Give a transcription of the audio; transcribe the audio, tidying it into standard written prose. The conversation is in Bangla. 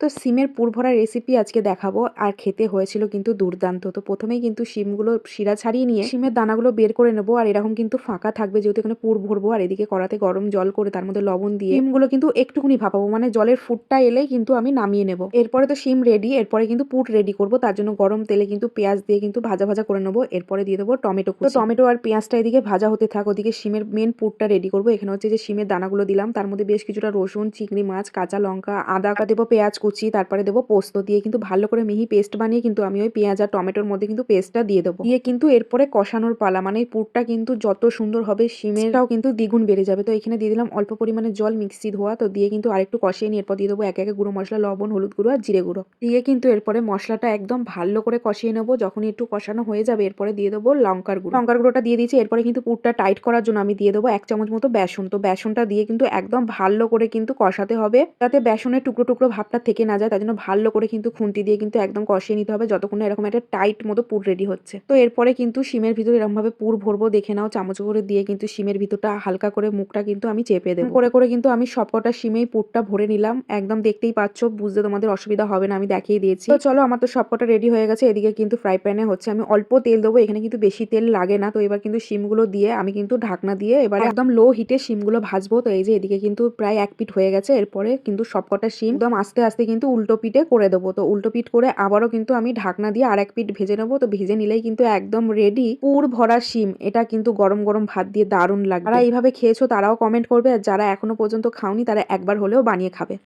তো সিমের পুর ভরা রেসিপি আজকে দেখাবো আর খেতে হয়েছিল কিন্তু দুর্দান্ত। তো প্রথমেই কিন্তু শিমগুলো শিরা ছাড়িয়ে নিয়ে শিমের দানাগুলো বের করে নেবো আর এরকম কিন্তু ফাঁকা থাকবে যেহেতু এখানে পুর ভরবো আর এদিকে কড়াতে গরম জল করে তার মধ্যে লবণ দিয়ে শিমগুলো কিন্তু একটুখানি ভাপাবো মানে জলের ফুটটা এলেই কিন্তু আমি নামিয়ে নেবো। এরপরে তো শিম রেডি, এরপরে কিন্তু পুর রেডি করবো। তার জন্য গরম তেলে কিন্তু পেঁয়াজ দিয়ে কিন্তু ভাজা ভাজা করে নেবো। এরপরে দিয়ে দেবো টমেটো কুচি। তো টমেটো আর পেঁয়াজটা এদিকে ভাজা হতে থাক, ওদিকে শিমের মেন পুরটা রেডি করবো। এখানে হচ্ছে যে শিমের দানাগুলো দিলাম, তার মধ্যে বেশ কিছুটা রসুন, চিংড়ি মাছ, কাঁচা লঙ্কা, আদা দেবো, পেঁয়াজ কুচি, তারপরে দেবো পোস্ত দিয়ে কিন্তু ভালো করে মিহি পেস্ট বানিয়ে কিন্তু আমি ওই পেঁয়াজ আর টমেটোর মধ্যে কিন্তু পেস্টটা দিয়ে দেবো। দিয়ে কিন্তু এরপরে কষানোর পালা, মানে পুরটা কিন্তু যত সুন্দর হবে শিমেরটাও কিন্তু দ্বিগুণ বেড়ে যাবে। তো এখানে দিয়ে দিলাম অল্প পরিমাণে জল, মিক্সি ধোয়া। তো দিয়ে কিন্তু আরেকটু কষিয়ে নিয়ে এরপর দিয়ে দেবো একে একে গুঁড়ো মশলা, লবণ, হলুদ গুঁড়ো আর জিরে গুঁড়ো দিয়ে কিন্তু এরপরে মশলাটা একদম ভালো করে কষিয়ে নেবো। যখন একটু কষানো হয়ে যাবে এরপরে দিয়ে দেবো লঙ্কার গুঁড়োটা দিয়ে দিয়েছি। এরপরে কিন্তু পুরটা টাইট করার জন্য আমি দিয়ে দেবো 1 চামচ মতো বেসন। তো বেসনটা দিয়ে কিন্তু একদম ভালো করে কিন্তু কষাতে হবে যাতে বেসনের টুকরো টুকরো ভাবটা থেকে না যায়। তার জন্য ভালো করে কিন্তু খুন্তি দিয়ে কিন্তু একদম কষিয়ে নিতে হবে যতক্ষণ না এরকম একটা টাইট মতো পুর রেডি হচ্ছে। তো এরপরে কিন্তু শিমের ভিতরে এরকম ভাবে পুর ভরবো, দেখে নাও চামচ করে দিয়ে কিন্তু শিমের ভিতরটা হালকা করে মুখটা কিন্তু আমি চেপে দেবো। করে করে কিন্তু আমি সবকটা শিমেই পুরটা ভরে নিলাম। একদম দেখতেই পাচ্ছ, বুঝতে তোমাদের অসুবিধা হবে না, আমি দেখিয়ে দিয়েছি। তো চলো, আমার তো সবকটা রেডি হয়ে গেছে। এদিকে কিন্তু ফ্রাই প্যানে হচ্ছে আমি অল্প তেল দেবো, এখানে কিন্তু বেশি তেল লাগে না। তো এবার কিন্তু শিমগুলো দিয়ে আমি কিন্তু ঢাকনা দিয়ে এবার একদম লো হিটে শিমগুলো ভাজবো। তো এই যে এদিকে কিন্তু প্রায় 1 পিঠ হয়ে গেছে। এরপরে কিন্তু সবকটা শিম একদম আস্তে আস্তে কিন্তু উল্টো পিঠে করে দেবো। তো উল্টো পিঠ করে আবারও কিন্তু আমি ঢাকনা দিয়ে আর 1 পিঠ ভেজে নেবো। তো ভেজে নিলেই কিন্তু একদম রেডি পুর ভরা শিম। এটা কিন্তু গরম গরম ভাত দিয়ে দারুণ লাগবে। যারা এইভাবে খেয়েছো তারাও কমেন্ট করবে, আর যারা এখনো পর্যন্ত খাওনি তারা একবার হলেও বানিয়ে খাবে।